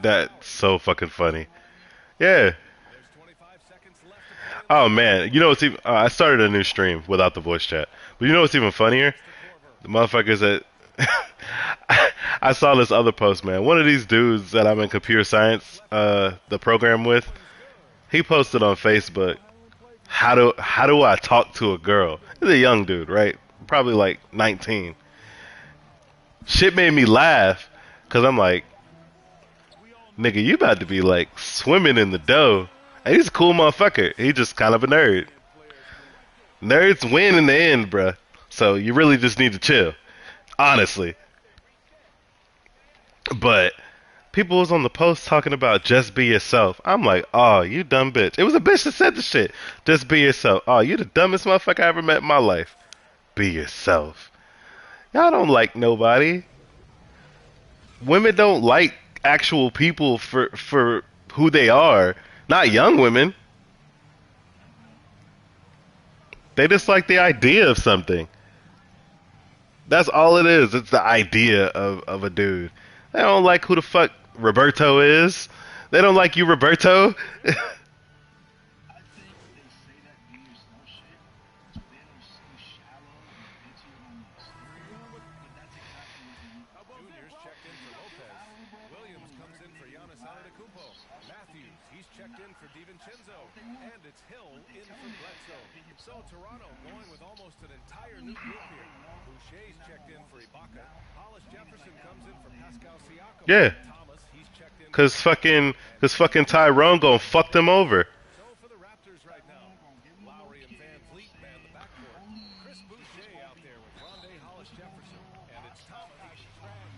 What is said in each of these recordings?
That's so fucking funny. Yeah. Oh man, you know what's even? I started a new stream without the voice chat, but you know what's even funnier? The motherfuckers that I saw this other post, man. One of these dudes that I'm in computer science, the program with, he posted on Facebook, how do I talk to a girl? He's a young dude, right? Probably like 19. Shit made me laugh because I'm like, nigga, you about to be like swimming in the dough. And he's a cool motherfucker. He just kind of a nerd. Nerds win in the end, bruh. So you really just need to chill, honestly. But people was on the post talking about just be yourself. I'm like, oh, you dumb bitch. It was a bitch that said the shit. Just be yourself. Oh, you the dumbest motherfucker I ever met in my life. Be yourself. Y'all don't like nobody. Women don't like actual people for who they are. Not young women. They just like the idea of something. That's all it is. It's the idea of a dude. They don't like who the fuck Roberto is. They don't like you, Roberto. Yeah, cause fucking Tyrone gonna fuck them over.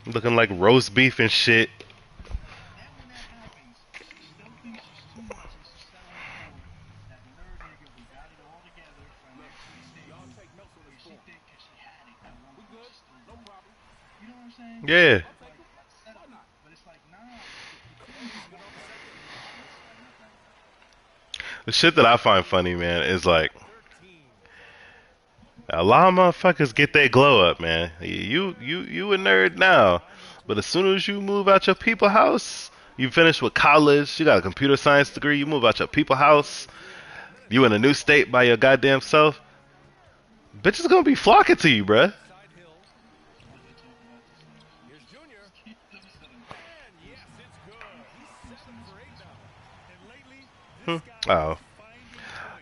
Looking like roast beef and shit. Yeah. The shit that I find funny, man, is like a lot of motherfuckers get their glow up, man. You a nerd now, but as soon as you move out your people house, you finish with college, you got a computer science degree, you move out your people house, you in a new state by your goddamn self, bitches gonna be flocking to you, bruh. Hmm. Oh,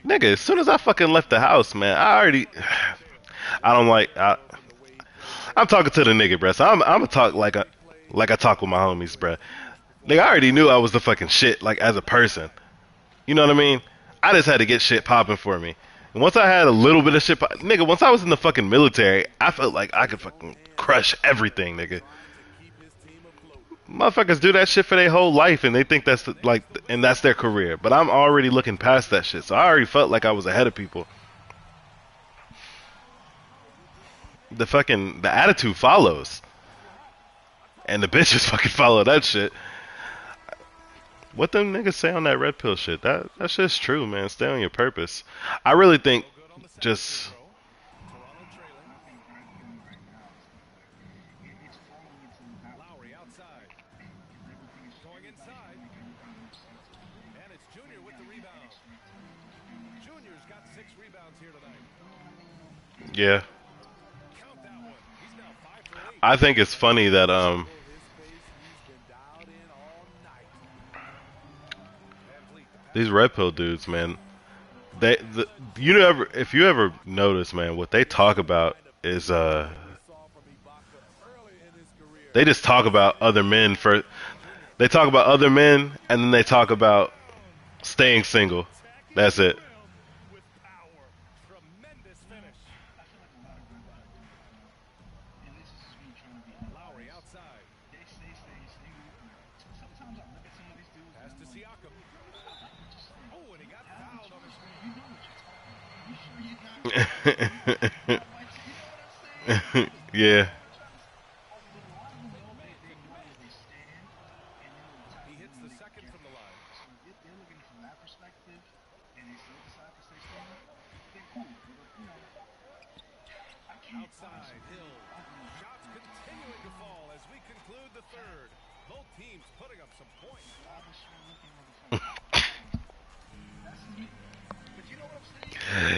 nigga, as soon as I fucking left the house, man, I already, I don't like, I'm talking to the nigga, bruh. So I'm gonna talk like I talk with my homies, bruh. Nigga, I already knew I was the fucking shit, like as a person. You know what I mean? I just had to get shit popping for me. And once I had a little bit of shit, nigga, once I was in the fucking military, I felt like I could fucking crush everything, nigga. Motherfuckers do that shit for their whole life, and they think and that's their career. But I'm already looking past that shit, so I already felt like I was ahead of people. The attitude follows, and the bitches fucking follow that shit. What them niggas say on that red pill shit? That shit's true, man. Stay on your purpose. I really think just yeah. I think it's funny that these red pill dudes, man. You never if you ever notice, man, what they talk about is they just talk about other men for they talk about other men and then they talk about staying single. That's it. Yeah.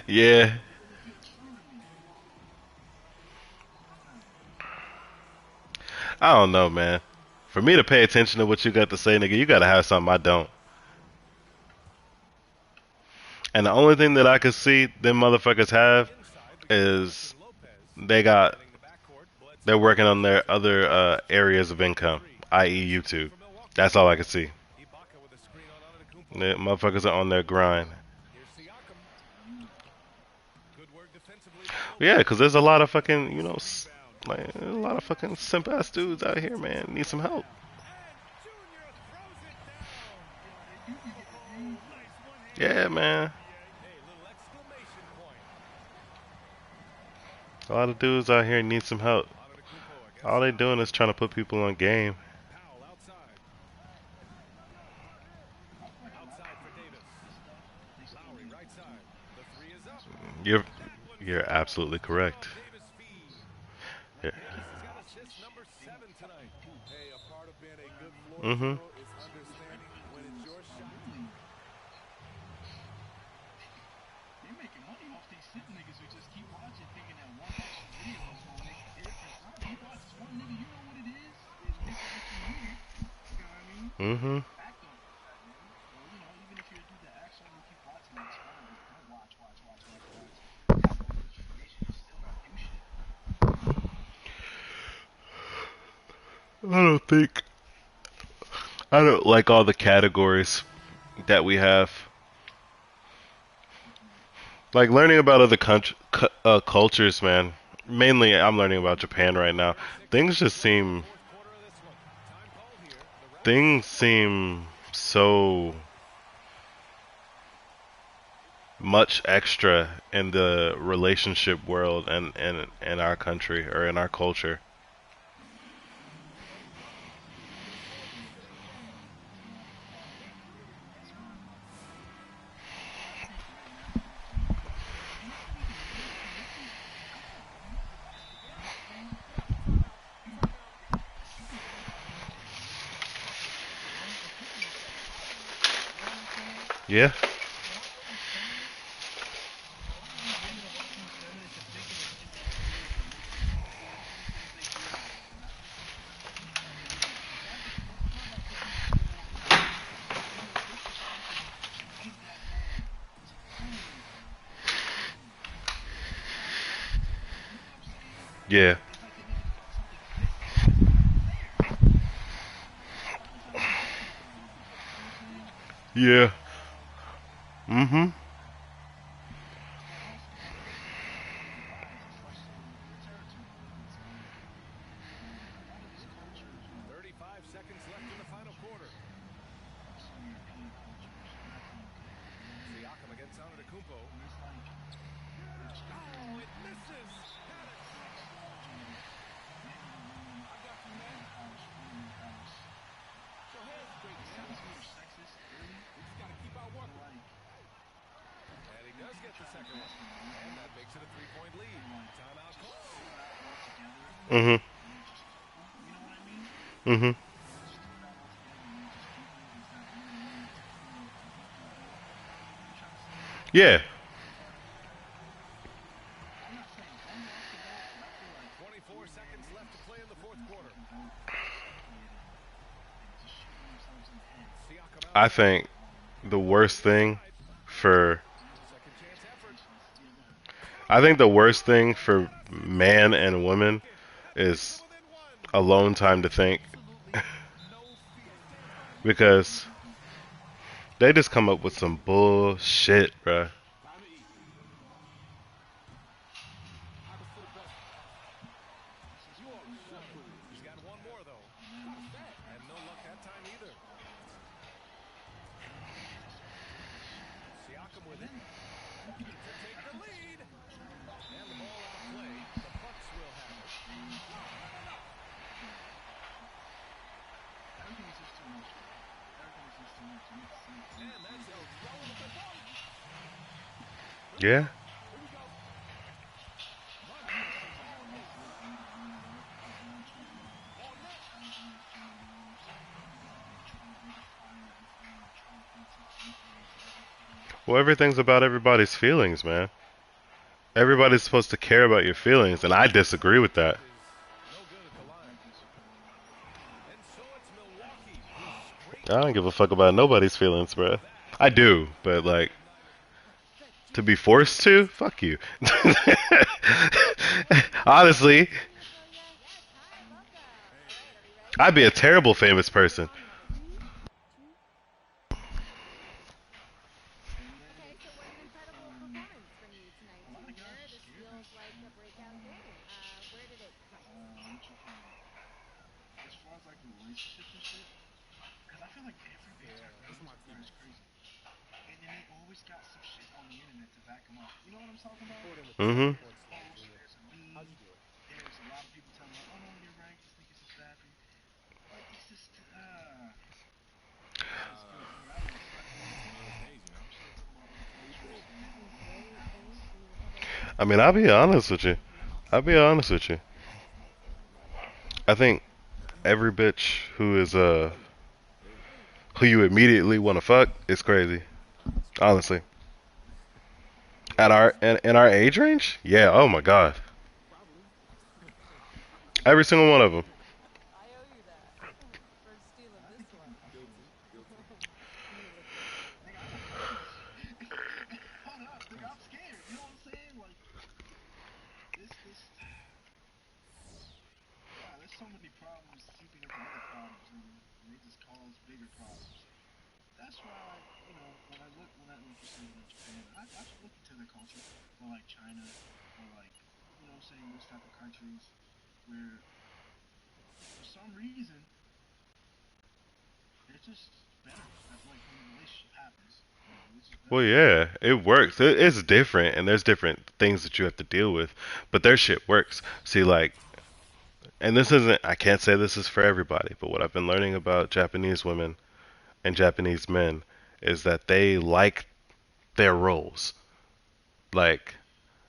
Yeah. I don't know, man. For me to pay attention to what you got to say, nigga, you gotta have something I don't. And the only thing that I could see them motherfuckers have is they got they're working on their other areas of income, i.e., YouTube. That's all I could see. The motherfuckers are on their grind. Yeah, because there's a lot of fucking, like a lot of fucking simp ass dudes out here, man. Need some help. Yeah, man. A lot of dudes out here need some help. All they doing is trying to put people on game. You're you're absolutely correct. Yeah. Mhm. Mhm. I don't like all the categories that we have. Like learning about other cultures, man. Mainly, I'm learning about Japan right now. Things just seem things seem so much extra in the relationship world and in our country or in our culture. Yeah. Yeah. Yeah. Mhm. Mhm. Mhm. Yeah. I think the worst thing for I think the worst thing for man and woman is alone time to think because they just come up with some bullshit, bruh. Yeah. Well, everything's about everybody's feelings, man. Everybody's supposed to care about your feelings, and I disagree with that. I don't give a fuck about nobody's feelings, bro. I do, but like to be forced to, fuck you. Honestly, I'd be a terrible famous person. Mm-hmm. I mean, I'll be honest with you. I'll be honest with you. I think every bitch who you immediately want to fuck is crazy. Honestly, at our in our age range, yeah. Oh my god, every single one of them. Well, yeah, it works. It's different, and there's different things that you have to deal with, but their shit works. See, like, and this isn't. I can't say this is for everybody, but what I've been learning about Japanese women and Japanese men is that they like their roles. Like,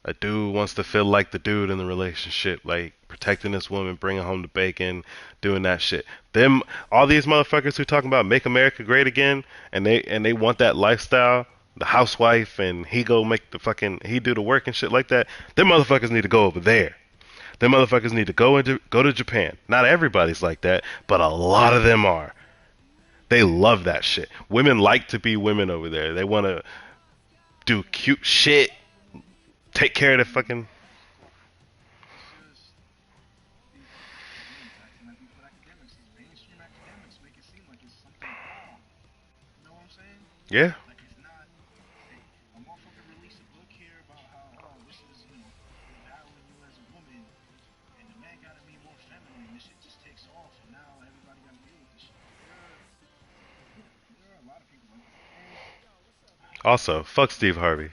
a dude wants to feel like the dude in the relationship, like protecting this woman, bringing home the bacon, doing that shit. Them, all these motherfuckers who talking about make America great again, and they want that lifestyle, the housewife, and he go make the fucking he do the work and shit like that. Them motherfuckers need to go over there. Them motherfuckers need to go to Japan. Not everybody's like that, but a lot of them are. They love that shit. Women like to be women over there. They want to do cute shit, take care of the fucking. Yeah. Also, fuck Steve Harvey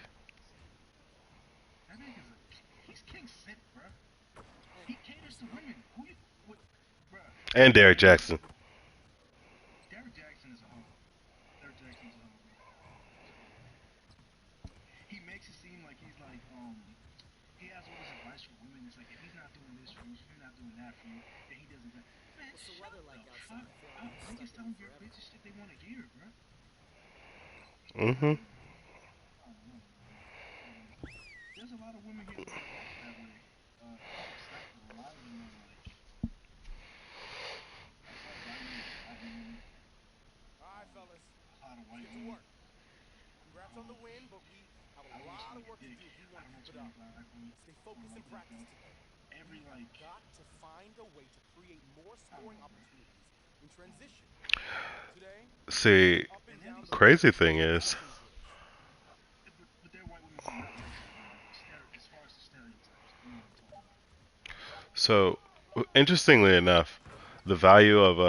and Derek Jackson. Hmm. See, crazy thing is, so interestingly enough, the value of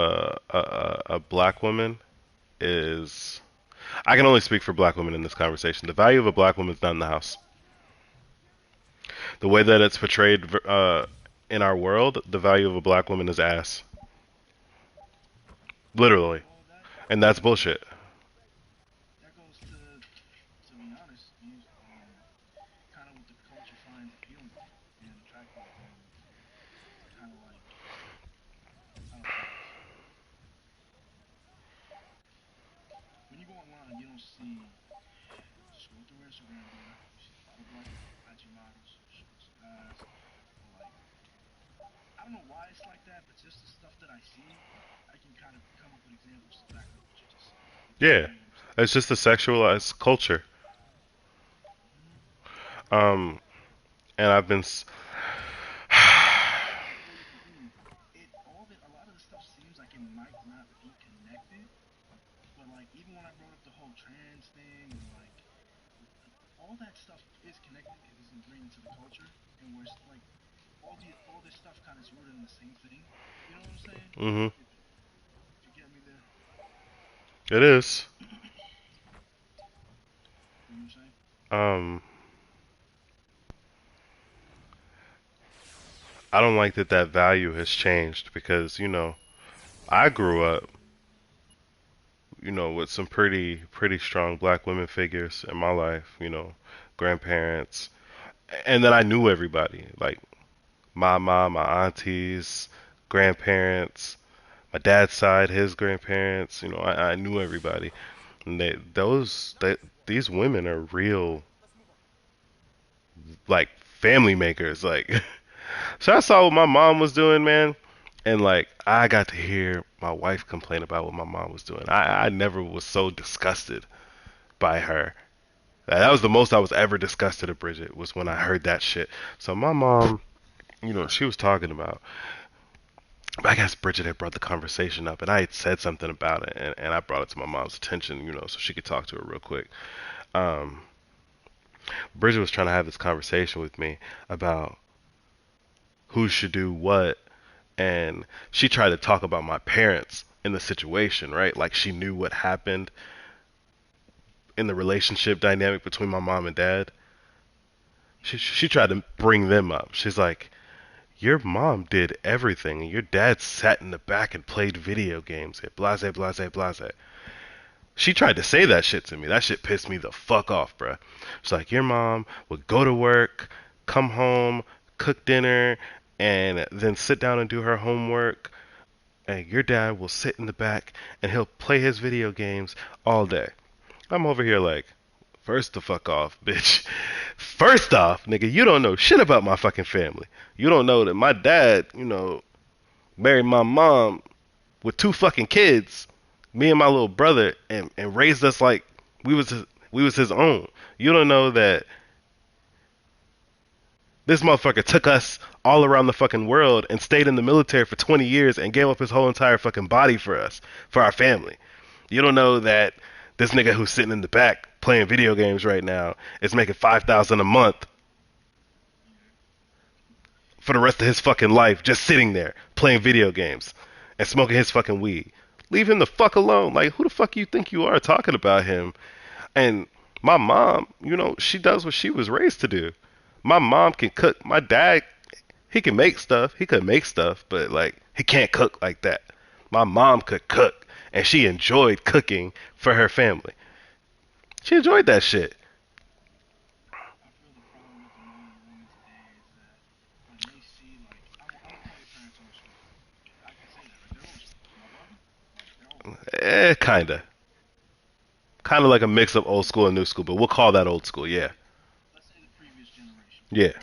a black woman is. I can only speak for black women in this conversation. The value of a black woman is not in the house. The way that it's portrayed in our world, the value of a black woman is ass, literally, and that's bullshit. Yeah, it's just a sexualized culture. Um, and I've been. Hmm. It is. Um, I don't like that that value has changed because I grew up with some pretty strong black women figures in my life. Grandparents, and then I knew everybody, like my mom, my aunties, grandparents, my dad's side, his grandparents. I knew everybody, and these women are real, like family makers. Like, so I saw what my mom was doing, man, and like I got to hear my wife complain about what my mom was doing. I never was so disgusted by her. That was the most I was ever disgusted at Bridget was when I heard that shit. So my mom, she was talking about. I guess Bridget had brought the conversation up, and I had said something about it, and I brought it to my mom's attention, so she could talk to her real quick. Um, Bridget was trying to have this conversation with me about who should do what, and she tried to talk about my parents in the situation, right? Like she knew what happened in the relationship dynamic between my mom and dad. She tried to bring them up. She's like, your mom did everything, and your dad sat in the back and played video games. And blase, blase, blase. She tried to say that shit to me. That shit pissed me the fuck off, bruh. It's like your mom would go to work, come home, cook dinner, and then sit down and do her homework. And your dad will sit in the back and he'll play his video games all day. I'm over here like, first the fuck off, bitch. First off, nigga, you don't know shit about my fucking family. You don't know that my dad, married my mom with two fucking kids, me and my little brother, and raised us like we was his own. You don't know that this motherfucker took us all around the fucking world and stayed in the military for 20 years and gave up his whole entire fucking body for us, for our family. You don't know that this nigga who's sitting in the back playing video games right now is making 5,000 a month for the rest of his fucking life, just sitting there playing video games and smoking his fucking weed. Leave him the fuck alone. Like, who the fuck you think you are talking about him? And my mom, she does what she was raised to do. My mom can cook. My dad, he can make stuff. He could make stuff, but like he can't cook like that. My mom could cook, and she enjoyed cooking for her family. She enjoyed that shit. Kinda, kind of like a mix of old school and new school, but we'll call that old school. Yeah, yeah,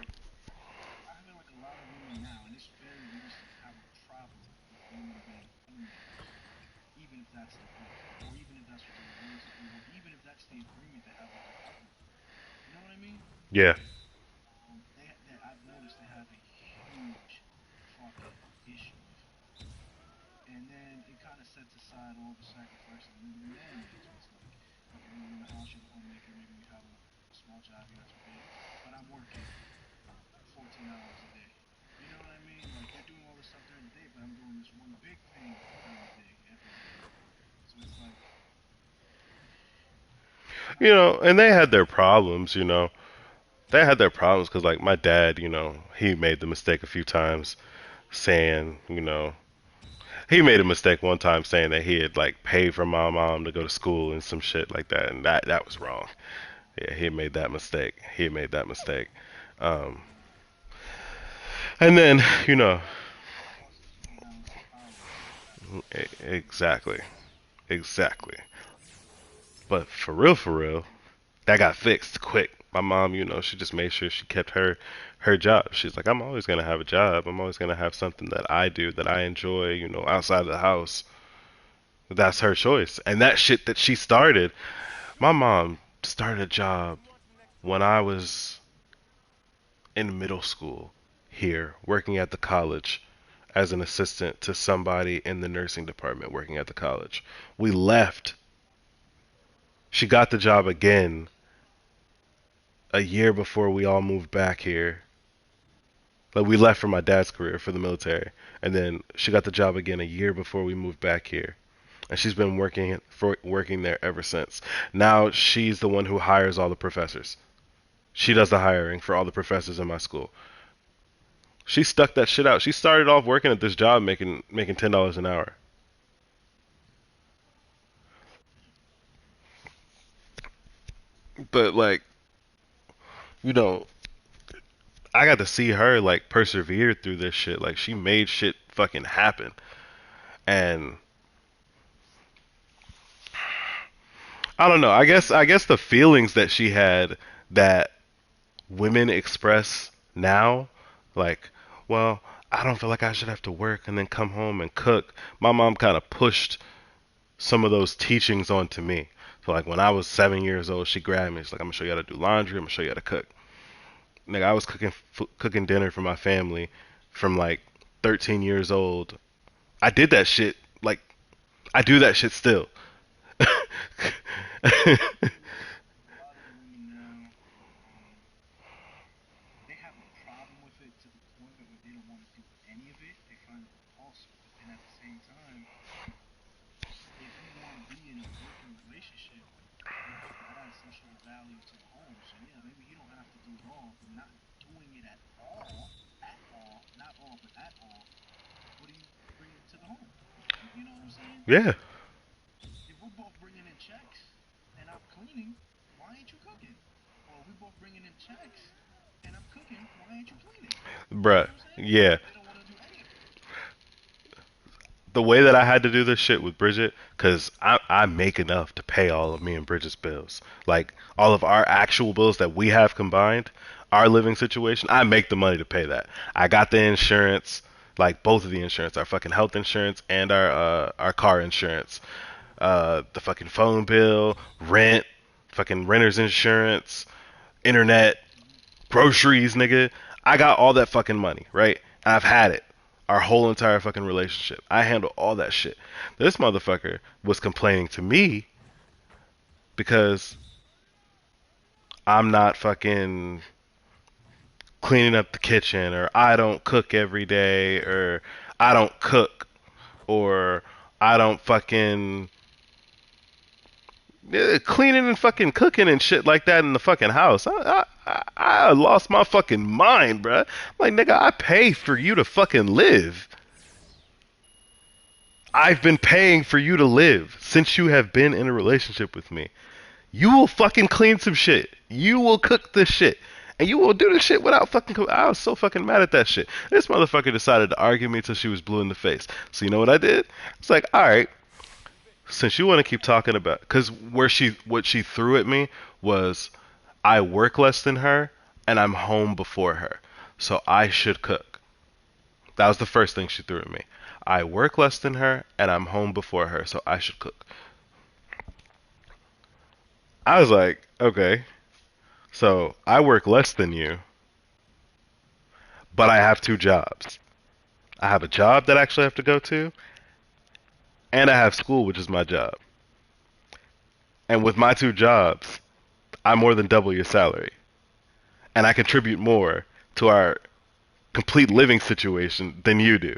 yeah. And they had their problems. They had their problems because, like, my dad, he made the mistake a few times saying, he made a mistake one time saying that he had like paid for my mom to go to school and some shit like that, and that was wrong. Yeah, he made that mistake. He made that mistake. Um, and then, exactly, exactly. But for real, that got fixed quick. My mom, she just made sure she kept her job. She's like, I'm always gonna have a job. I'm always gonna have something that I do that I enjoy, outside of the house. That's her choice. And that shit that she started, my mom started a job when I was in middle school here, working at the college as an assistant to somebody in the nursing department working at the college. We left. She got the job again a year before we all moved back here. Like we left for my dad's career for the military, and then she got the job again a year before we moved back here. And she's been working there ever since. Now she's the one who hires all the professors. She does the hiring for all the professors in my school. She stuck that shit out. She started off working at this job making $10 an hour. But like, you know, I got to see her like persevere through this shit. Like she made shit fucking happen. And I don't know. I guess the feelings that she had that women express now, like, well, I don't feel like I should have to work and then come home and cook. My mom kind of pushed some of those teachings onto me. So like when I was 7 years old, she grabbed me. She's like, "I'm gonna show you how to do laundry. I'm gonna show you how to cook." Nigga, I was cooking dinner for my family from like 13 years old. I did that shit. Like I do that shit still. Yeah. Bruh. Yeah. The way that I had to do this shit with Bridget, because I make enough to pay all of me and Bridget's bills. Like, all of our actual bills that we have combined, our living situation, I make the money to pay that. I got the insurance, like both of the insurance, our fucking health insurance and our car insurance. The fucking phone bill, rent, fucking renter's insurance, internet, groceries, nigga. I got all that fucking money, right? I've had it. Our whole entire fucking relationship. I handle all that shit. This motherfucker was complaining to me because I'm not fucking cleaning up the kitchen, or I don't cook every day, or I don't cook, or I don't fucking cleaning and fucking cooking and shit like that in the fucking house. I lost my fucking mind, bruh. Like, nigga, I pay for you to fucking live. I've been paying for you to live since you have been in a relationship with me. You will fucking clean some shit. You will cook this shit. And you will do this shit without fucking. I was so fucking mad at that shit. This motherfucker decided to argue me till she was blue in the face. So you know what I did? It's like, all right, since you want to keep talking about, because what she threw at me was, I work less than her and I'm home before her, so I should cook. That was the first thing she threw at me. I work less than her and I'm home before her, so I should cook. I was like, okay, so I work less than you, but I have two jobs. I have a job that I actually have to go to, and I have school, which is my job. And with my two jobs, I more than double your salary, and I contribute more to our complete living situation than you do.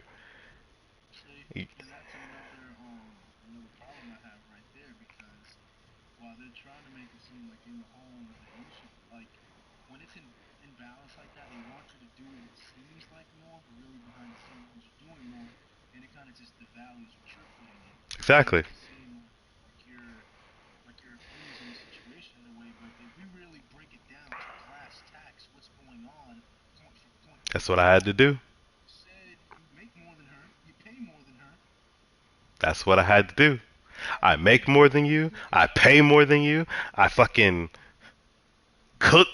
Exactly. That's what I had to do. That's what I had to do. I make more than you. I pay more than you. I fucking cook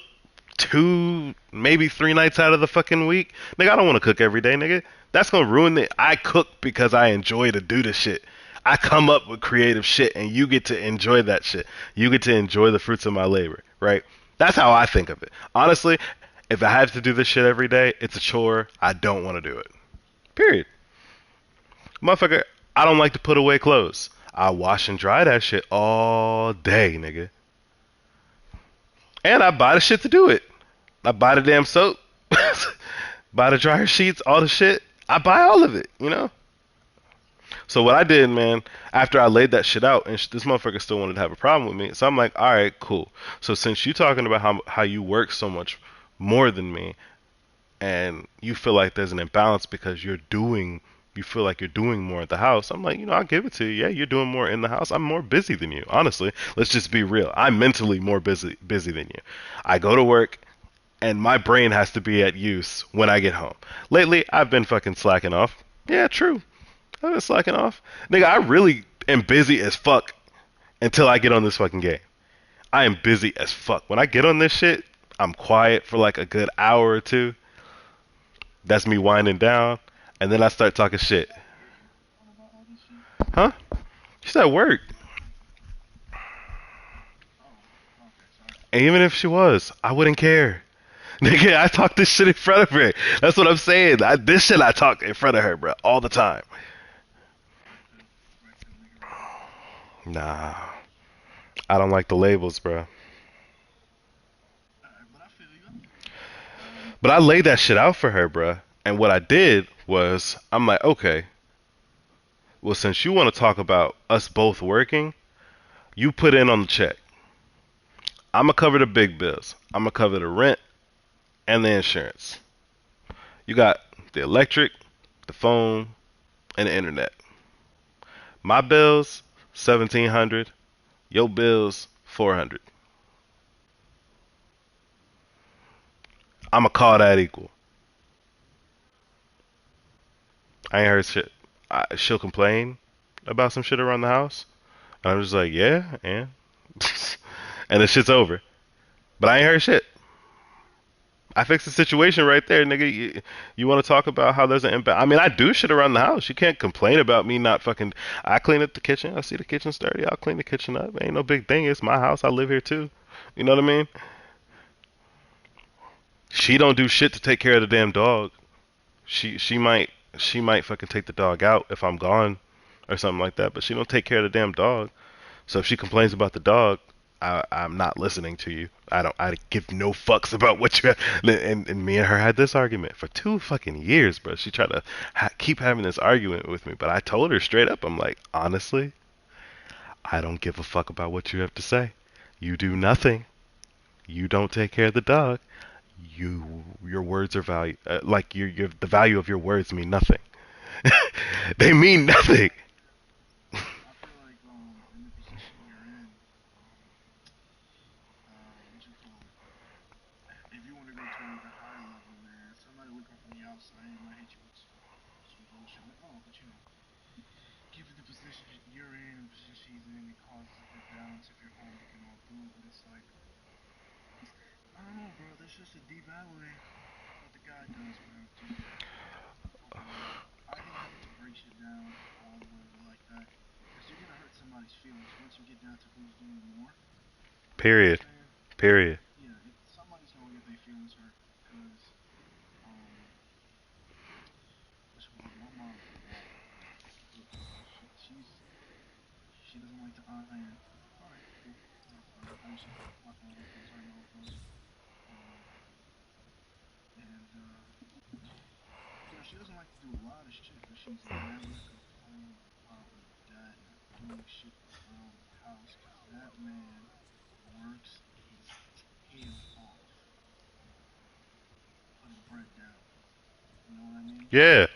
two, maybe 3 nights out of the fucking week. Nigga, I don't want to cook every day, nigga. That's gonna ruin it. I cook because I enjoy to do the shit. I come up with creative shit, and you get to enjoy that shit. You get to enjoy the fruits of my labor, right? That's how I think of it. Honestly, if I have to do this shit every day, it's a chore. I don't want to do it. Period. Motherfucker, I don't like to put away clothes. I wash and dry that shit all day, nigga. And I buy the shit to do it. I buy the damn soap, buy the dryer sheets, all the shit. I buy all of it, you know? So what I did, man, after I laid that shit out, and this motherfucker still wanted to have a problem with me, so I'm like, all right, cool. So since you talking about how you work so much more than me, and you feel like there's an imbalance because you feel like you're doing more at the house. I'm like, I'll give it to you. Yeah, you're doing more in the house. I'm more busy than you. Honestly, let's just be real. I'm mentally more busy than you. I go to work and my brain has to be at use when I get home. Lately, I've been fucking slacking off. Yeah, true. I've been slacking off. Nigga, I really am busy as fuck until I get on this fucking game. I am busy as fuck. When I get on this shit, I'm quiet for like a good hour or two. That's me winding down, and then I start talking shit. Huh? She's at work. And even if she was, I wouldn't care. Nigga, I talk this shit in front of her. That's what I'm saying. This shit I talk in front of her, bro, all the time. Nah, I don't like the labels, bro. But I laid that shit out for her, bro. And what I did was, I'm like, okay, well, since you want to talk about us both working, you put in on the check. I'm gonna cover the big bills. I'm gonna cover the rent and the insurance. You got the electric, the phone, and the internet. My bills 1,700. Your bills 400. I'ma call that equal. I ain't heard shit. She'll complain about some shit around the house. And I'm just like, yeah, and and the shit's over. But I ain't heard shit. I fixed the situation right there, nigga. You want to talk about how there's an impact? I mean, I do shit around the house. You can't complain about me not fucking. I clean up the kitchen. I see the kitchen's dirty. I'll clean the kitchen up. Ain't no big thing. It's my house. I live here too. You know what I mean? She don't do shit to take care of the damn dog. She might fucking take the dog out if I'm gone or something like that. But she don't take care of the damn dog. So if she complains about the dog, I'm not listening to you. I give no fucks about what you have. And me and her had this argument for 2 fucking years, bro. She tried to keep having this argument with me, but I told her straight up, I'm like, honestly, I don't give a fuck about what you have to say. You do nothing. You don't take care of the dog. Your words are value like your the value of your words mean nothing. They mean nothing. Period. Period. Yeah.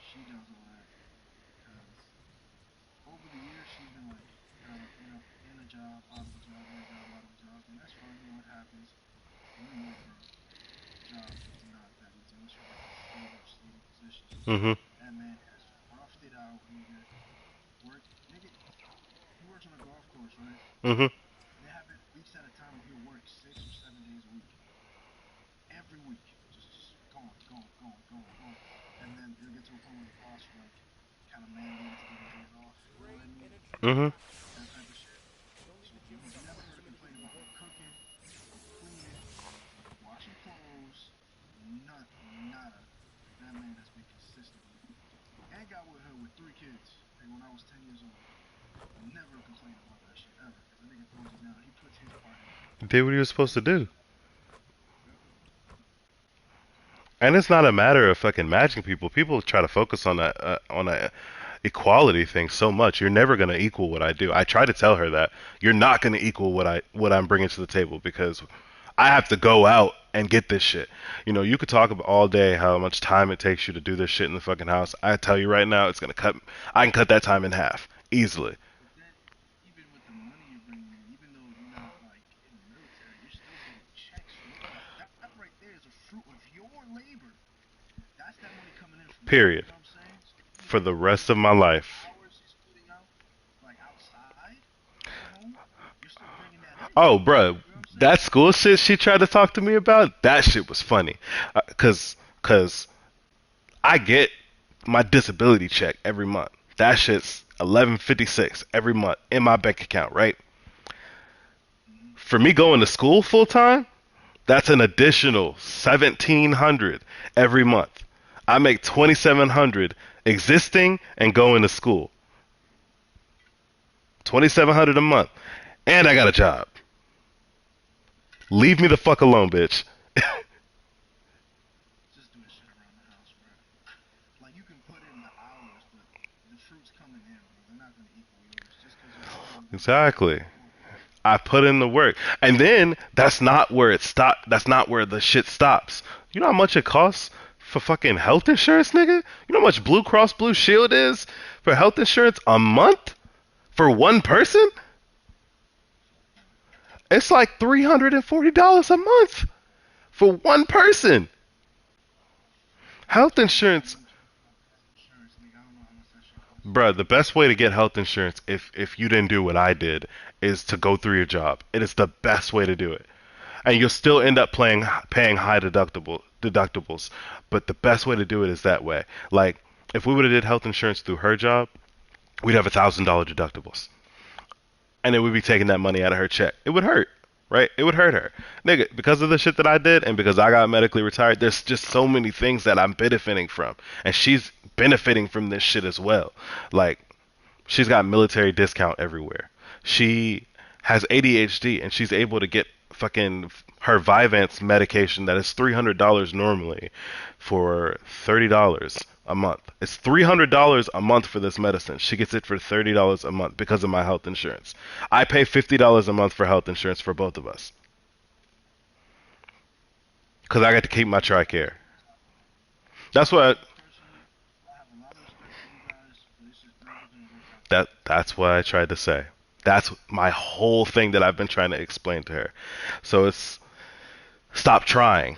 she does all that because over the years she's been like kind of in a job, out of a job, in a job, out of a job, and that's fine. You know what happens when you work in jobs is not that easy unless you're like a stable position. Mhm. That man has roughed it out, nigga. Work, nigga. He works on a golf course, right? Mhm. They have it weeks at a time where he'll work 6 or 7 days a week, every week, just going, and then it'll get to a point where the boss will like kind of mandate us getting days off. You know what I mean? Mhm. That type of shit. So you've never heard a complaint about him cooking, cleaning, washing clothes, nada. That man has been consistent. And got with her with 3 kids. Like when I was 10 years old. Never complained about that shit ever. Cause that nigga throws it down. He puts his part in. He did what he was supposed to do. Yep. And it's not a matter of fucking matching people. People try to focus on a equality thing so much. You're never gonna equal what I do. I try to tell her that you're not gonna equal what I'm bringing to the table because I have to go out and get this shit. You know, you could talk about all day how much time it takes you to do this shit in the fucking house. I tell you right now, it's gonna cut. I can cut that time in half easily. But then, even with the money you're bringing in, even though you're not like in the military, you're still getting checks from it. Like that right there is a fruit of your labor. That's that money coming in from you. Period. You know what I'm saying? So even For if the you rest of don't my like the life. hours he's putting out, like outside of the home, you're still bringing that in. Oh, bruh, You know what I'm saying? that school shit she tried to talk to me about, that shit was funny. Cause I get my disability check every month. That shit's 1156 every month in my bank account, right? Mm-hmm. For me going to school full time, that's an additional 1700 every month. I make 2700 existing and going to school. 2700 a month. And I got a job. Leave me the fuck alone, bitch. Just doing shit around the house, bro. Like you can put in the hours, but the fruit's coming in, bro. They're not gonna equal yours just because you're saying you're gonna do Exactly. more work. I put in the work. And then that's not where it stop that's not where the shit stops. You know how much it costs for fucking health insurance, nigga? You know how much Blue Cross Blue Shield is for health insurance a month for one person? Fuck no. It's like $340 a month for one person. Health I insurance, know people got bad insurance, nigga. I don't know how much that shit costs. bruh, the best way to get health insurance if you didn't do what I did is to go through your job. It is the best way to do it. And you'll still end up paying high deductibles. But the best way to do it is that way. Like if we would have did health insurance through her job, we'd have $1,000 deductibles, and then we'd be taking that money out of her check. It would hurt, right? It would hurt her, nigga, because of the shit that I did, and because I got medically retired. There's just so many things that I'm benefiting from, and she's benefiting from this shit as well. Like she's got military discount everywhere. She has ADHD and she's able to get fucking her Vyvanse medication that is $300 normally for $30 a month. It's $300 a month for this medicine. She gets it for $30 a month because of my health insurance. I pay $50 a month for health insurance for both of us because I got to keep my TRICARE. That's what Personally, I have a lot of respect for you guys, but it's just never gonna work out that way. that's what I tried to say. That's my whole thing that I've been trying to explain to her. So it's stop trying.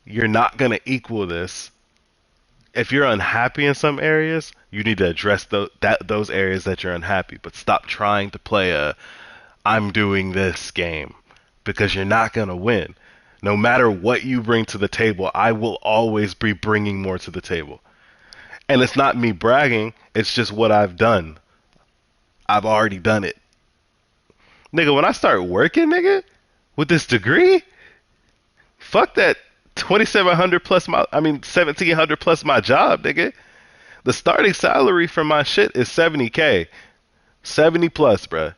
You're not going to equal this. If you're unhappy in some areas, you need to address those areas that you're unhappy. But stop trying to play a I'm doing this game because you're not going to win. No matter what you bring to the table, I will always be bringing more to the table. And it's not me bragging, it's just what I've done. I've already done it. Nigga, when I start working, nigga, with this degree, fuck that 2700 plus my I mean 1700 plus my job, nigga. The starting salary for my shit is 70K. 70 plus, bruh.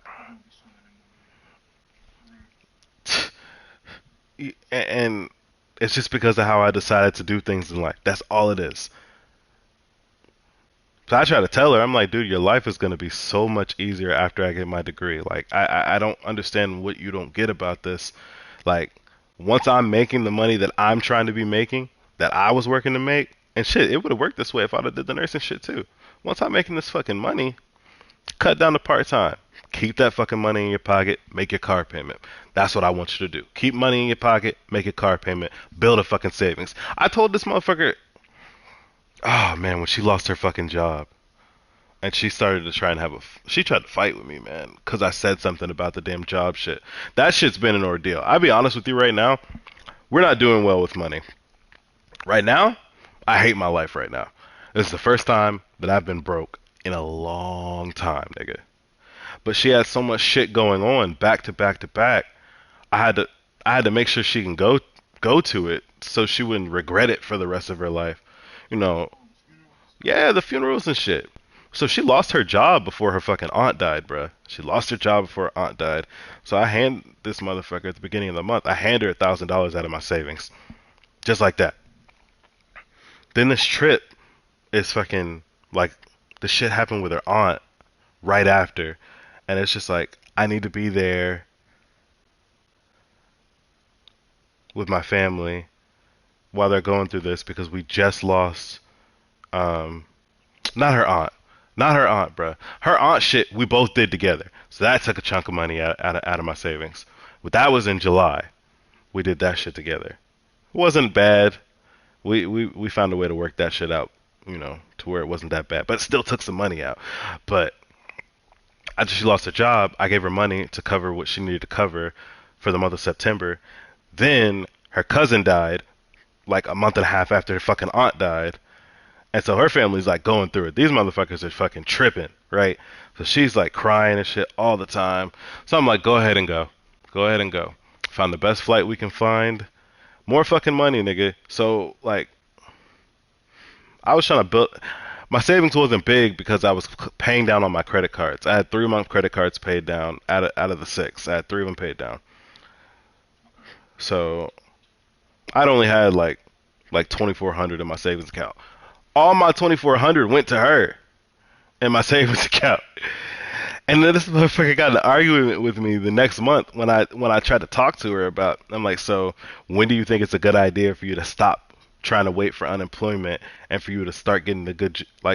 You're gonna be swimming in money, nigga. For real. And it's just because of how I decided to do things in life. That's all it is. So I try to tell her, I'm like, dude, your life is gonna be so much easier after I get my degree. Like, I don't understand what you don't get about this. Like, Once I'm making the money that I'm trying to be making, that I was working to make, and shit, it would have worked this way if I'd have did the nursing shit too. Once I'm making this fucking money, cut down to part time. Keep that fucking money in your pocket. Make your car payment. That's what I want you to do. Keep money in your pocket. Make a car payment. Build a fucking savings. I told this motherfucker, oh man, when she lost her fucking job and she started to try and she tried to fight with me, man, because I said something about the damn job shit. That shit's been an ordeal. I'll be honest with you right now. We're not doing well with money. Right now, I hate my life right now. This is the first time that I've been broke in a long time, nigga. But she had so much shit going on back to back to back. I had to I had to make sure she can go to it so she wouldn't regret it for the rest of her life. You know, yeah, the funerals and shit. So she lost her job before her fucking aunt died, bruh. She lost her job before her aunt died. So I hand this motherfucker at the beginning of the month. I hand her $1,000 out of my savings, just like that. Then this trip is fucking like the shit happened with her aunt right after, and it's just like I need to be there with my family while they're going through this because we just lost um not her aunt. Not her aunt, bruh. Her aunt shit we both did together. So that took a chunk of money out of my savings. But that was in July. We did that shit together. It wasn't bad. We found a way to work that shit out, to where it wasn't that bad. But it still took some money out. But after she lost her job, I gave her money to cover what she needed to cover for the month of September. Then her cousin died like a month and a half after her fucking aunt died. And so her family's like going through it. These motherfuckers are fucking tripping, right? So she's like crying and shit all the time. So I'm like, go ahead and go. Go ahead and go. Found the best flight we can find. More fucking money, nigga. So like, I was trying to build. My savings wasn't big because I was paying down on my credit cards. I had 3 month credit cards paid down out of the six. I had three of them paid down. So I'd only had like 2,400 in my savings account. All my 2,400 went to her in my savings account. And then this motherfucker got in an argument with me the next month when I tried to talk to her about. I'm like, so when do you think it's a good idea for you to stop trying to wait for unemployment and for you to start getting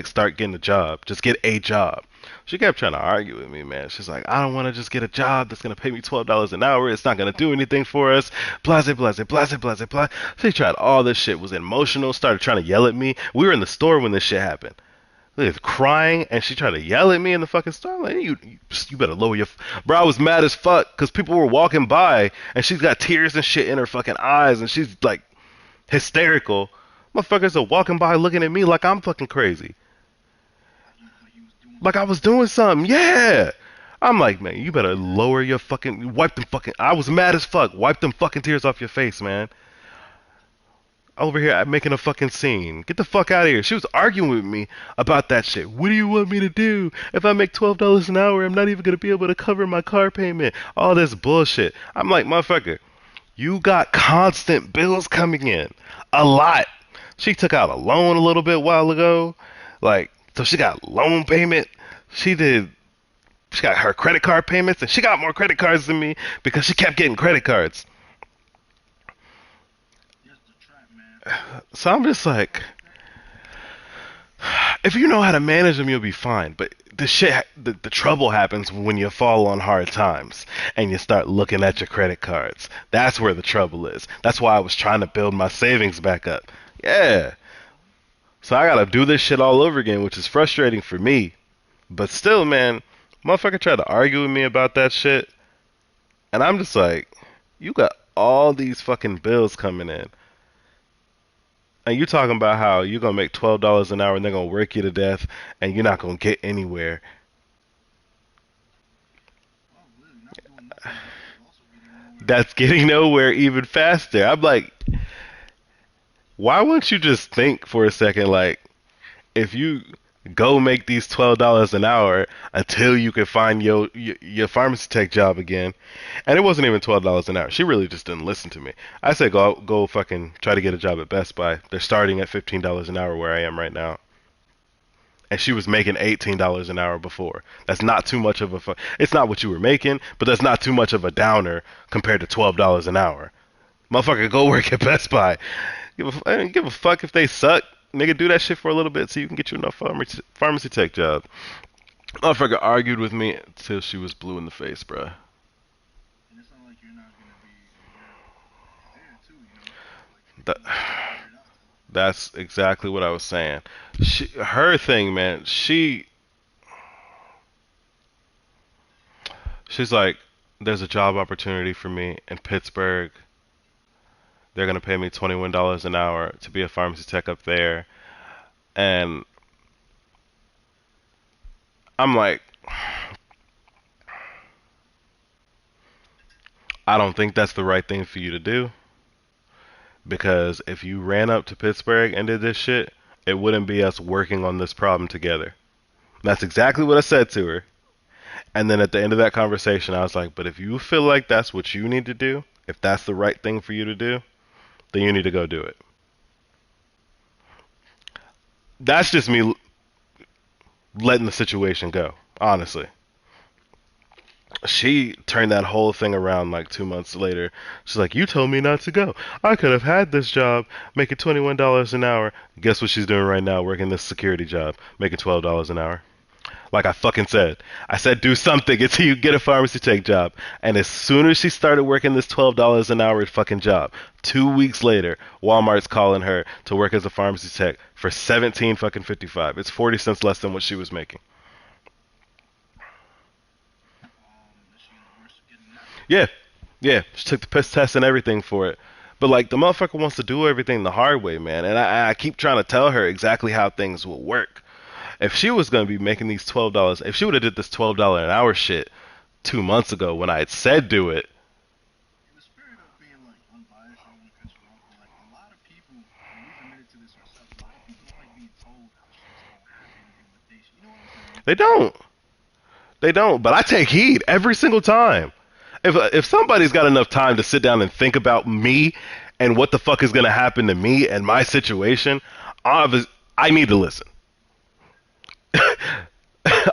start getting a job? Just get a job. She kept trying to argue with me, man. She's like, I don't want to just get a job that's gonna pay me $12 an hour. It's not gonna do anything for us. Blase, blase, blase, blase, blase. She tried all this shit. Was emotional. Started trying to yell at me. We were in the store when this shit happened. She was crying and she tried to yell at me in the fucking store. I'm like, you better lower your. Bro, I was mad as fuck because people were walking by and she's got tears and shit in her fucking eyes and she's like hysterical. Motherfuckers are walking by looking at me like I'm fucking crazy. Like I was doing something. Yeah. I'm like, man, you better lower your fucking. Wipe them fucking. I was mad as fuck. Wipe them fucking tears off your face, man. Over here making a fucking scene. Get the fuck out of here. She was arguing with me about that shit. What do you want me to do? If I make $12 an hour, I'm not even going to be able to cover my car payment. All this bullshit. I'm like, motherfucker, you got constant bills coming in. A lot. She took out a loan a little bit while ago. Like, so she got loan payment. She got her credit card payments, and she got more credit cards than me because she kept getting credit cards. So I'm just like, if you know how to manage them, you'll be fine. But the trouble happens when you fall on hard times and you start looking at your credit cards. That's where the trouble is. That's why I was trying to build my savings back up. Yeah. So I gotta do this shit all over again, which is frustrating for me. But still, man, motherfucker tried to argue with me about that shit. And I'm just like, you got all these fucking bills coming in. And you talking about how you're gonna make $12 an hour and they're gonna work you to death and you're not gonna get anywhere. That's getting nowhere even faster. I'm like, why wouldn't you just think for a second, like, if you go make these $12 an hour until you can find your pharmacy tech job again. And it wasn't even $12 an hour. She really just didn't listen to me. I said go fucking try to get a job at Best Buy. They're starting at $15 an hour where I am right now. And she was making $18 an hour before. That's not too much of it's not what you were making, but that's not too much of a downer compared to $12 an hour. Motherfucker, go work at Best Buy. I don't give a fuck if they suck. Nigga, do that shit for a little bit so you can get you enough pharmacy tech job. Motherfucker argued with me till she was blue in the face, bruh. And it's not like you're not gonna be there too, you know. Like That, you gotta figure it out. that's exactly what I was saying. Her thing, man. She's like, there's a job opportunity for me in Pittsburgh. They're gonna pay me $21 an hour to be a pharmacy tech up there, and I'm like, I don't think that's the right thing for you to do because if you ran up to Pittsburgh and did this shit, it wouldn't be us working on this problem together. That's exactly what I said to her. And then at the end of that conversation, I was like, but if you feel like that's what you need to do, if that's the right thing for you to do, then you need to go do it. That's just me letting the situation go, honestly. She turned that whole thing around like 2 months later. She's like, you told me not to go. I could have had this job, making $21 an hour. Guess what she's doing right now, working this security job, making $12 an hour. Like I fucking said. I said do something until you get a pharmacy tech job. And as soon as she started working this $12 an hour fucking job, 2 weeks later, Walmart's calling her to work as a pharmacy tech for 17 fucking 55. It's 40 cents less than what she was making. Is she in the worst of getting that? Yeah, yeah. She took the piss test and everything for it. But like the motherfucker wants to do everything the hard way, man. And I keep trying to tell her exactly how things will work. If she was gonna be making these $12, if she would have did this $12 an hour shit 2 months ago when I had said do it, In the spirit of being like unbiased, I don't want to cut you off, but like a lot of people, and we've admitted to this ourselves, a lot of people don't like being told how shit's gonna happen and what they should. You know what I'm saying? they don't. They don't. But I take heed every single time. If somebody's got enough time to sit down and think about me and what the fuck is gonna happen to me and my situation, I need to listen.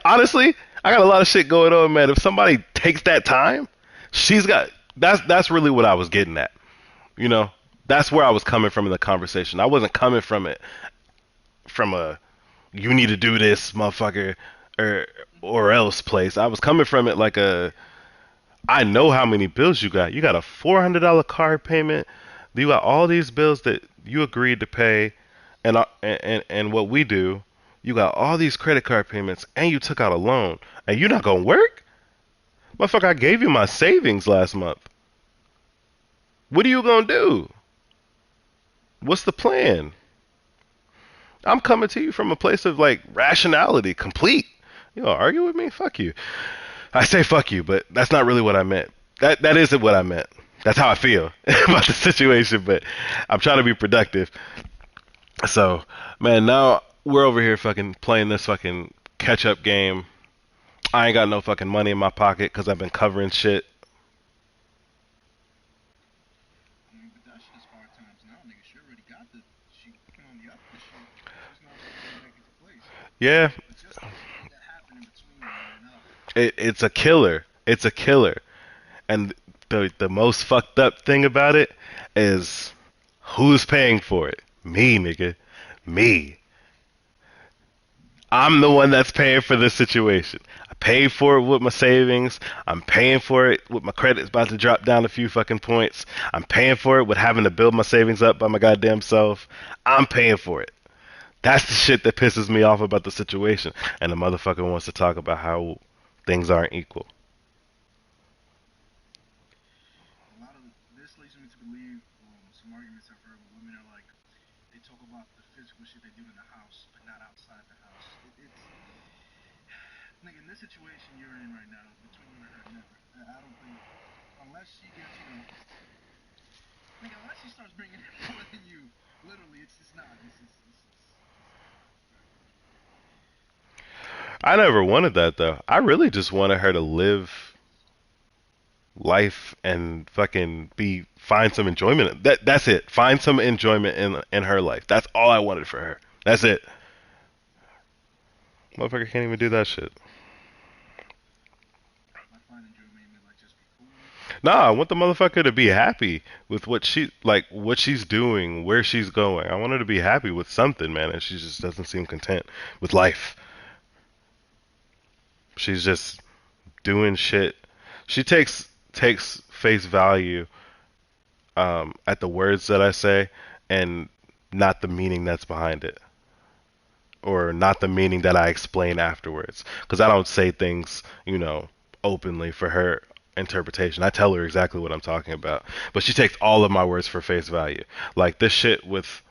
Honestly, I got a lot of shit going on, man. If somebody takes that time, she's got that's really what I was getting at. You know, that's where I was coming from in the conversation. I wasn't coming from it from a you need to do this, motherfucker, or or else place. I was coming from it like a I know how many bills you got. You got a $400 car payment. You got all these bills that you agreed to pay, and what we do. You got all these credit card payments, and you took out a loan, and you're not gonna work, motherfucker. I gave you my savings last month. What are you gonna do? What's the plan? I'm coming to you from a place of like rationality, complete. You gonna argue with me? Fuck you. I say fuck you, but that's not really what I meant. That isn't what I meant. That's how I feel about the situation, but I'm trying to be productive. So, man, now we're over here fucking playing this fucking catch up game. I ain't got no fucking money in my pocket because I've been covering shit. I mean, but that shit is hard times now, nigga. She already got the, she working on the other shit. She's gonna put everything back into place. Yeah, But just the shit that happened in between, man. it's a killer. It's a killer. And the most fucked up thing about it is who's paying for it? Me, nigga. Me. I'm the one that's paying for this situation. I paid for it with my savings. I'm paying for it with my credit's about to drop down a few fucking points. I'm paying for it with having to build my savings up by my goddamn self. I'm paying for it. That's the shit that pisses me off about the situation. And the motherfucker wants to talk about how things aren't equal. A lot of this leads me to believe some arguments I've heard where women are like, they talk about the physical shit they do in the house, but not outside the house. It's like in this situation you're in right now, between you and her, never. I don't think unless she gets, you know, like unless she starts bringing in more than you, literally, it's just not. I never wanted that though. I really just wanted her to live life and fucking be find some enjoyment. That's it. Find some enjoyment in her life. That's all I wanted for her. That's it. Motherfucker can't even do that shit. I find enjoyment in like just be cool. Nah, I want the motherfucker to be happy with what she's doing, where she's going. I want her to be happy with something, man, and she just doesn't seem content with life. She's just doing shit. She takes face value at the words that I say and not the meaning that's behind it, or not the meaning that I explain afterwards. Because I don't say things, openly for her interpretation. I tell her exactly what I'm talking about, but she takes all of my words for face value. Like this shit with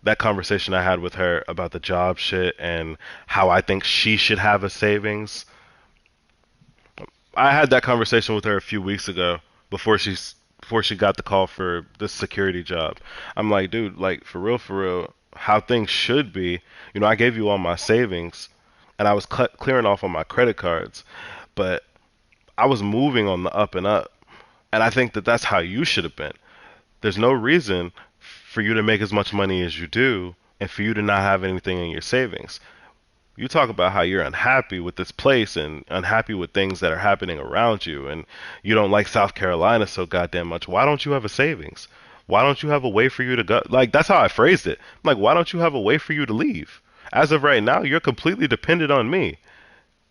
that conversation I had with her about the job shit and how I think she should have a savings. I had that conversation with her a few weeks ago before she got the call for this security job. I'm like, dude, like for real, how things should be. I gave you all my savings, and I was clearing off on my credit cards, but I was moving on the up and up, and I think that that's how you should have been. There's no reason for you to make as much money as you do, and for you to not have anything in your savings. You talk about how you're unhappy with this place and unhappy with things that are happening around you, and you don't like South Carolina so goddamn much. Why don't you have a savings? Why don't you have a way for you to go? Like, that's how I phrased it. I'm like, why don't you have a way for you to leave? As of right now, you're completely dependent on me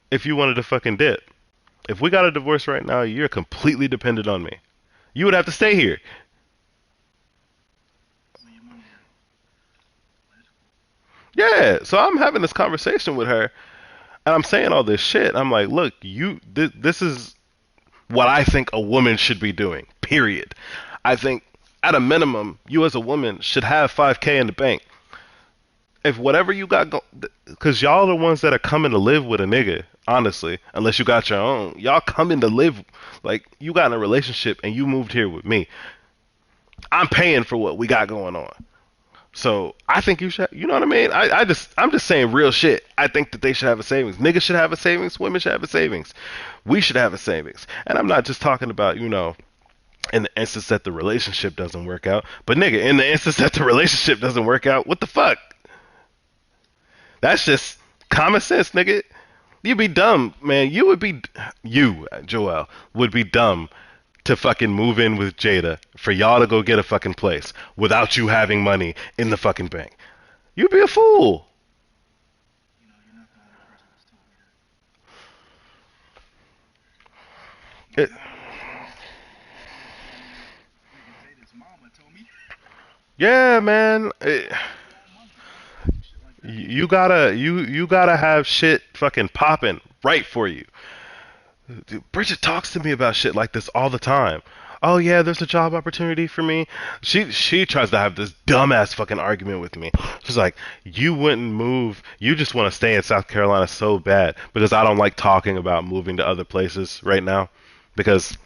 if you wanted to fucking dip. If we got a divorce right now, you're completely dependent on me. You would have to stay here. Well, your mama got political. Yeah, so I'm having this conversation with her, and I'm saying all this shit. I'm like, look, this is what I think a woman should be doing. Period. I think at a minimum, you as a woman should have 5K in the bank. If whatever you got because y'all are the ones that are coming to live with a nigga, honestly, unless you got your own. Y'all coming to live, like, you got in a relationship and you moved here with me. I'm paying for what we got going on. So I think you should, you know what I mean? I'm just saying real shit. I think that they should have a savings. Niggas should have a savings. Women should have a savings. We should have a savings. And I'm not just talking about, in the instance that the relationship doesn't work out, but nigga, in the instance that the relationship doesn't work out, what the fuck? That's just common sense, nigga. You'd be dumb, man. You, Joel, would be dumb to fucking move in with Jada for y'all to go get a fucking place without you having money in the fucking bank. You'd be a fool. You're not the only person that's told me that. It, Nigga Jada's mama told me. yeah, man. Your own mama told you shit like that. You gotta have shit fucking popping right for you. Dude, Bridget talks to me about shit like this all the time. Oh yeah, there's a job opportunity for me. She tries to have this dumbass fucking argument with me. She's like, you wouldn't move. You just want to stay in South Carolina so bad because I don't like talking about moving to other places right now. Because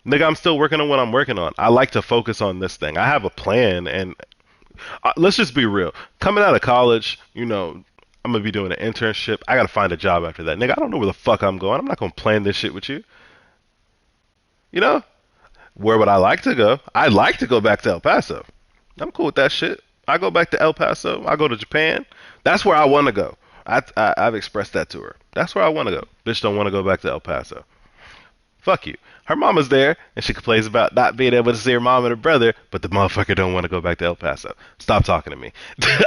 nigga, I'm still working on what I'm working on. I like to focus on this thing. I have a plan, and let's just be real. Coming out of college, I'm gonna be doing an internship. I gotta find a job after that, nigga. I don't know where the fuck I'm going. I'm not gonna plan this shit with you. You know? Where would I like to go? I'd like to go back to El Paso. I'm cool with that shit. I go back to El Paso. I go to Japan. That's where I want to go. I've expressed that to her. That's where I want to go. Bitch don't want to go back to El Paso. Fuck you. Her mama's there, and she complains about not being able to see her mom and her brother, but the motherfucker don't want to go back to El Paso. Stop talking to me.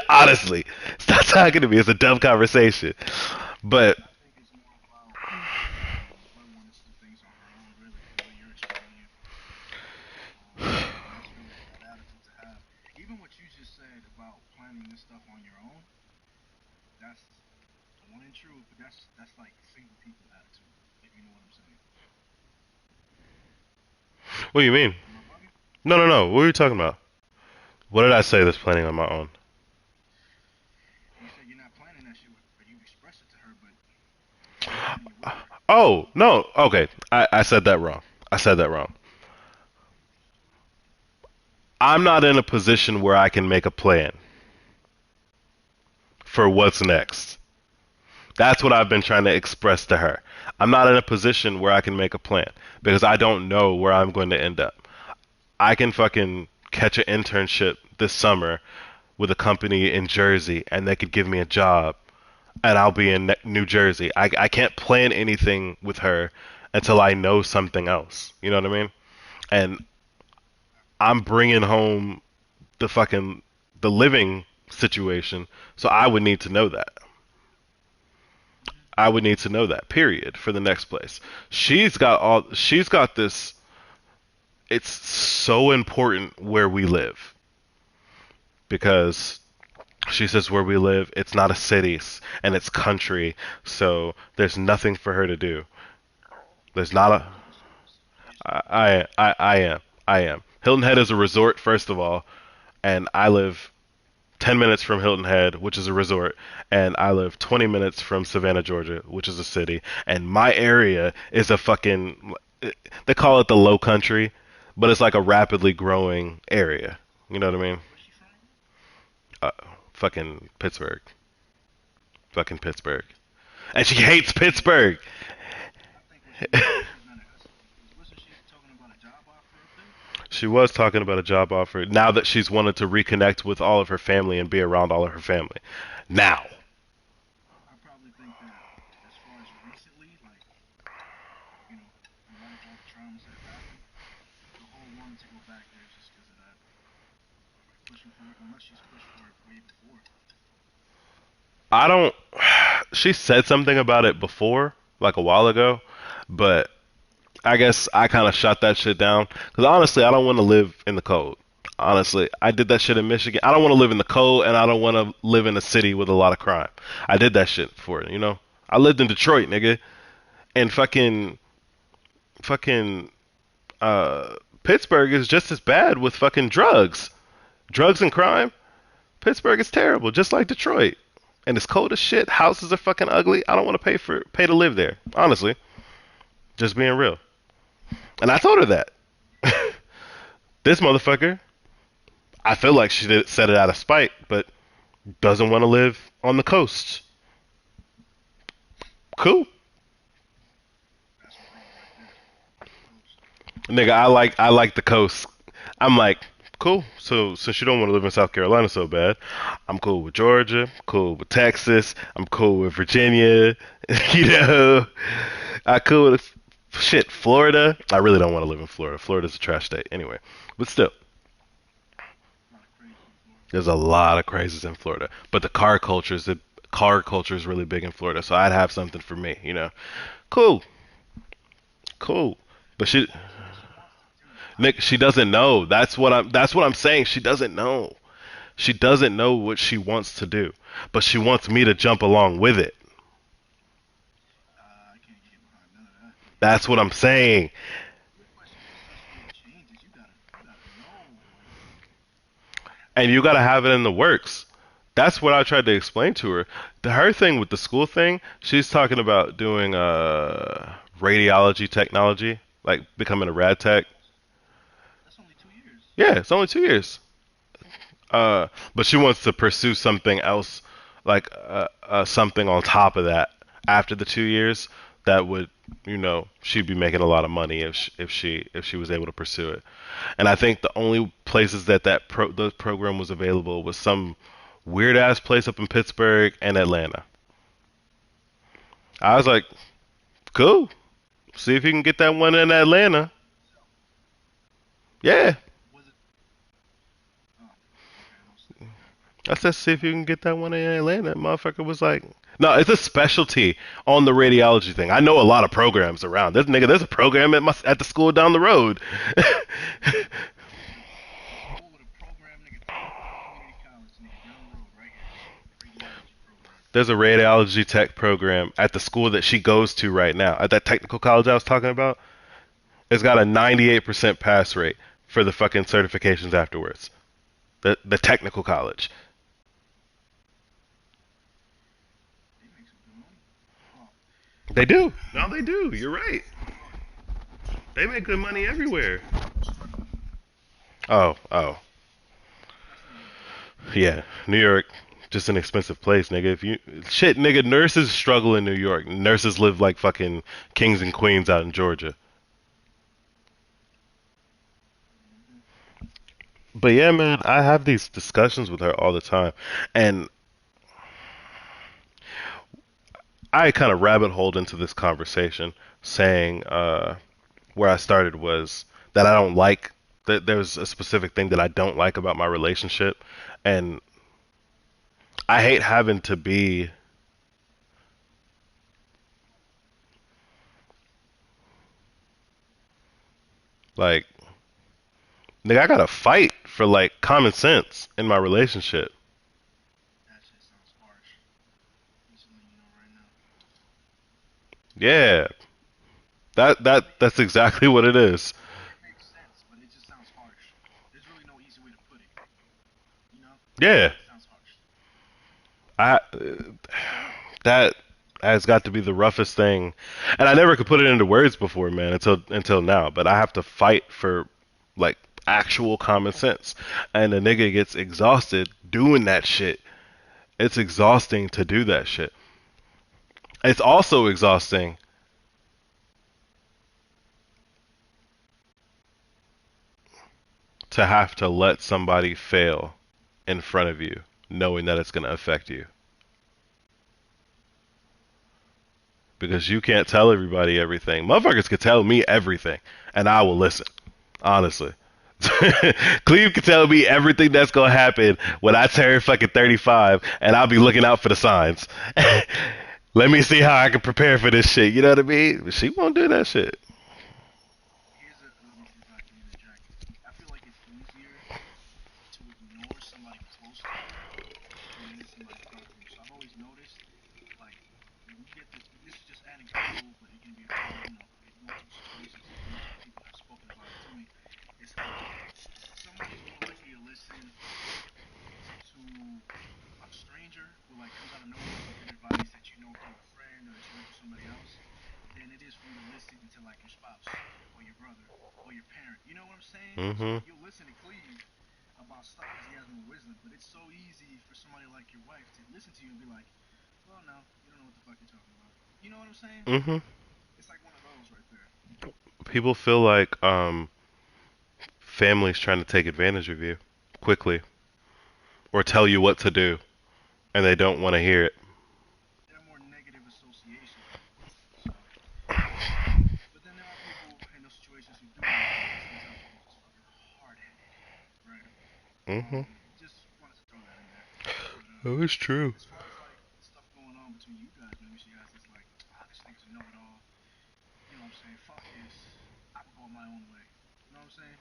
Honestly, stop talking to me. It's a dumb conversation. But I think it's more about her wanting to do things on her own, really, the way you're explaining it. And that's really a good attitude to have. Even what you just said about planning this stuff on your own, that's the one and true, but that's like single people attitude, if you know what I'm saying. what do you mean? Am I bugging? No, no, no. What are you talking about? What did I say that's planning on my own? You said you're not planning that shit, but you express it to her, but you're planning it with her. Oh, no. Okay. I said that wrong. I said that wrong. I'm not in a position where I can make a plan for what's next. That's what I've been trying to express to her. I'm not in a position where I can make a plan because I don't know where I'm going to end up. I can fucking catch an internship this summer with a company in Jersey and they could give me a job and I'll be in New Jersey. I can't plan anything with her until I know something else. You know what I mean? And I'm bringing home the fucking the living situation, so I would need to know that. I would need to know that. Period. For the next place, She's got this. It's so important where we live because she says where we live, it's not a city and it's country, so there's nothing for her to do. There's not a. I am. I am. Hilton Head is a resort, first of all, and I live 10 minutes from Hilton Head, which is a resort, and I live 20 minutes from Savannah, Georgia, which is a city. And my area is a fucking, they call it the low country, but it's like a rapidly growing area. You know what I mean? Where's she from? Uh, fucking Pittsburgh. Fucking Pittsburgh. And she hates Pittsburgh. I think what she's gonna wasn't she talking about a job offer up there? She was talking about a job offer now that she's wanted to reconnect with all of her family and be around all of her family. Now. I probably think that as far as recently, like in light of all the traumas that have happened, the whole wanting to go back there is just because of that pushing for it. Unless she's pushed for it way before. I don't. She said something about it before, like a while ago, but I guess I kind of shot that shit down. Because honestly, I don't want to live in the cold. Honestly, I did that shit in Michigan. I don't want to live in the cold, and I don't want to live in a city with a lot of crime. I did that shit before. I lived in Detroit, nigga, and fucking, uh, Pittsburgh is just as bad with fucking drugs and crime. Pittsburgh is terrible, just like Detroit. And it's cold as shit. Houses are fucking ugly. I don't want to pay to live there. Honestly, just being real. And I told her that. This motherfucker, I feel like said it out of spite, but doesn't want to live on the coast. Cool, That's a pro right there. Coast. nigga. I like the coast. I'm like, cool. So since you don't want to live in South Carolina so bad, I'm cool with Georgia. Cool with Texas. I'm cool with Virginia. you know, I cool with shit. Florida. I really don't want to live in Florida. Florida's a trash state anyway. But still, A lot of crazy in Florida. there's a lot of crazes in Florida. But the car culture is really big in Florida. So I'd have something for me. Cool, cool. But She wants it too, though. Nick, she doesn't know. That's what I'm saying. She doesn't know. She doesn't know what she wants to do, but she wants me to jump along with it. I can't get behind none of that. That's what I'm saying. Especially with changes, you gotta know, like, And you got to have it in the works. That's what I tried to explain to her. Her thing with the school thing, she's talking about doing radiology technology, like becoming a rad tech. that's only 2 years. Yeah, it's only 2 years. But she wants to pursue something else, like something on top of that after the 2 years. That would, she'd be making a lot of money if she was able to pursue it. And I think the only places the program was available was some weird ass place up in Pittsburgh and Atlanta. I was like, cool. See if you can get that one in Atlanta. So, Yeah. was it? Oh, okay, I was thinking that. I said, see if you can get that one in Atlanta. Motherfucker was like, no, it's a specialty on the radiology thing. I know a lot of programs around. There's a program at the school down the road. School with a program, nigga. Community college, nigga, down the road, right here. Radiology program. There's a radiology tech program at the school that she goes to right now, at that technical college I was talking about. It's got a 98% pass rate for the fucking certifications afterwards. The technical college. They make some good money. Oh, They do. No, they do. You're right. They make good money everywhere. Oh, oh. that's New York. Yeah, New York, just an expensive place, nigga. If you shit, nigga, nurses struggle in New York. Nurses live like fucking kings and queens out in Georgia. Mm-hmm. But yeah, man, I have these discussions with her all the time, and I kind of rabbit holed into this conversation, saying where I started was that I don't like that there's a specific thing that I don't like about my relationship, and I hate having to be like, nigga, I gotta fight for like common sense in my relationship. That shit sounds harsh. Just letting you know right now. Yeah, that's exactly what it is. It makes sense, but it just sounds harsh. There's really no easy way to put it. You know? Yeah, It sounds harsh. I that has got to be the roughest thing, and I never could put it into words before, man, until now. But I have to fight for like actual common sense, and the nigga gets exhausted doing that shit. It's exhausting to do that shit. It's also exhausting to have to let somebody fail in front of you, knowing that it's going to affect you. Because you can't tell everybody everything. Motherfuckers can tell me everything, and I will listen. Honestly. Cleve can tell me everything that's gonna happen when I turn fucking 35, and I'll be looking out for the signs. Let me see how I can prepare for this shit. You know what I mean? But she won't do that shit. Here's a, let me see if I can interject. I feel like it's easier to ignore somebody close to you than it is somebody far from you. So I've always noticed, like, when you get this is just anecdotal, but it can be applied, in multiple situations and multiple people have spoken about it to me. It's like somebody's more likely to listen to a stranger who like comes out of nowhere with good advice that you know through a friend or that you learned through somebody else than it is for you to listen to like your spouse or your brother or your parent. You know what I'm saying? So Hmm. like you'll listen to Cleve about stuff because he has more wisdom, but it's so easy for somebody like your wife to listen to you and be like, "Well, no, you don't know what the fuck you're talking about." You know what I'm saying? Hmm. It's like one of those right there. People feel like family's trying to take advantage of you quickly or tell you what to do, and they don't want to hear it. They're more negative association. So, but then there are people in those situations who do want to hear it. Sometimes people just fucking hard headed, right? Hmm. Just wanted to throw that in there. But Oh, it's true. as far as like stuff going on between you guys, maybe she has this like, this nigga's a know-it-all. You know what I'm saying? Fuck this. I would go my own way. You know what I'm saying?